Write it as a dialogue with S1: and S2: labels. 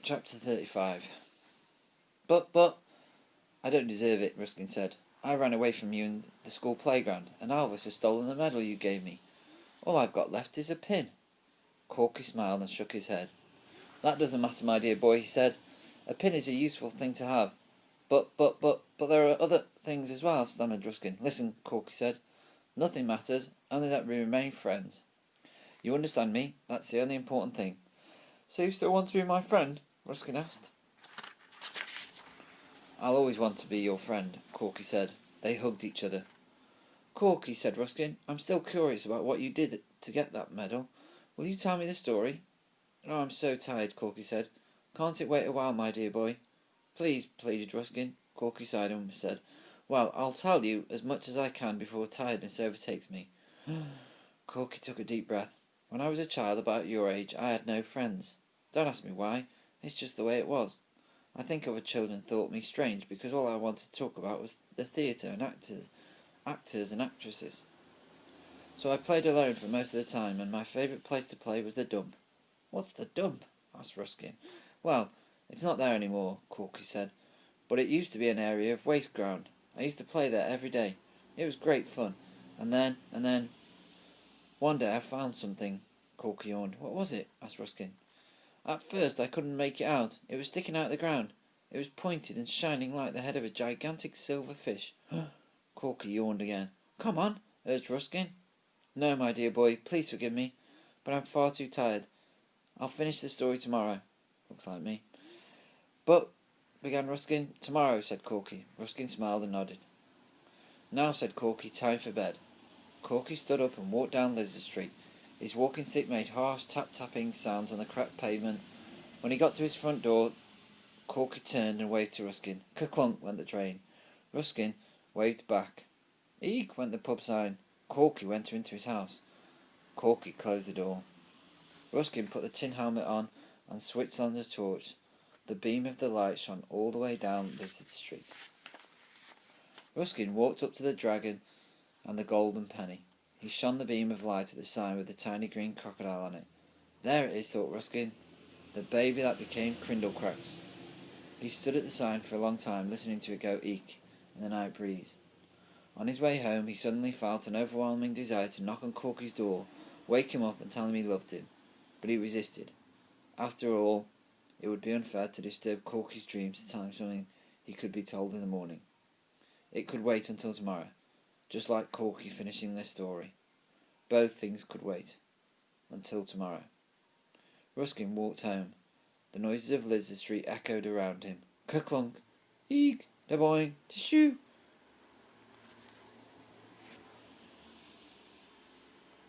S1: Chapter 35. But, I don't deserve it, Ruskin said. I ran away from you in the school playground, and Alvis has stolen the medal you gave me. All I've got left is a pin. Corky smiled and shook his head. That doesn't matter, my dear boy, he said. A pin is a useful thing to have. But there are other things as well, stammered Ruskin. Listen, Corky said. Nothing matters, only that we remain friends. You understand me? That's the only important thing. So you still want to be my friend? Ruskin asked. I'll always want to be your friend, Corky said. They hugged each other. Corky, said Ruskin, I'm still curious about what you did to get that medal. Will you tell me the story? Oh, I'm so tired, Corky said. Can't it wait a while, my dear boy? Please, pleaded Ruskin. Corky sighed and said, Well, I'll tell you as much as I can before tiredness overtakes me. Corky took a deep breath. When I was a child about your age, I had no friends. Don't ask me why. It's just the way it was. I think other children thought me strange because all I wanted to talk about was the theatre and actors and actresses. So I played alone for most of the time, and my favourite place to play was the dump. What's the dump? Asked Ruskin. Well, it's not there anymore, Corky said, but it used to be an area of waste ground. I used to play there every day. It was great fun. And then, one day I found something, Corky yawned. What was it? Asked Ruskin. At first I couldn't make it out. It was sticking out of the ground. It was pointed and shining like the head of a gigantic silver fish. Corky yawned again. Come on, urged Ruskin. No, my dear boy, please forgive me, but I'm far too tired. I'll finish the story tomorrow. Looks like me. But, began Ruskin. Tomorrow, said Corky. Ruskin smiled and nodded. Now, said Corky, time for bed. Corky stood up and walked down Lizard Street. His walking stick made harsh tap-tapping sounds on the cracked pavement. When he got to his front door, Corky turned and waved to Ruskin. Ka-clunk went the train. Ruskin waved back. Eek went the pub sign. Corky went into his house. Corky closed the door. Ruskin put the tin helmet on and switched on the torch. The beam of the light shone all the way down Lizard Street. Ruskin walked up to the dragon and the golden penny. He shone the beam of light at the sign with the tiny green crocodile on it. There it is, thought Ruskin. The baby that became Krindlekrax. He stood at the sign for a long time, listening to it go eek in the night breeze. On his way home, he suddenly felt an overwhelming desire to knock on Corky's door, wake him up and tell him he loved him. But he resisted. After all, it would be unfair to disturb Corky's dreams to tell him something he could be told in the morning. It could wait until tomorrow, just like Corky finishing their story. Both things could wait until tomorrow. Ruskin walked home. The noises of Lizard Street echoed around him. Ka-clunk, eek, da-boing, da-shoo.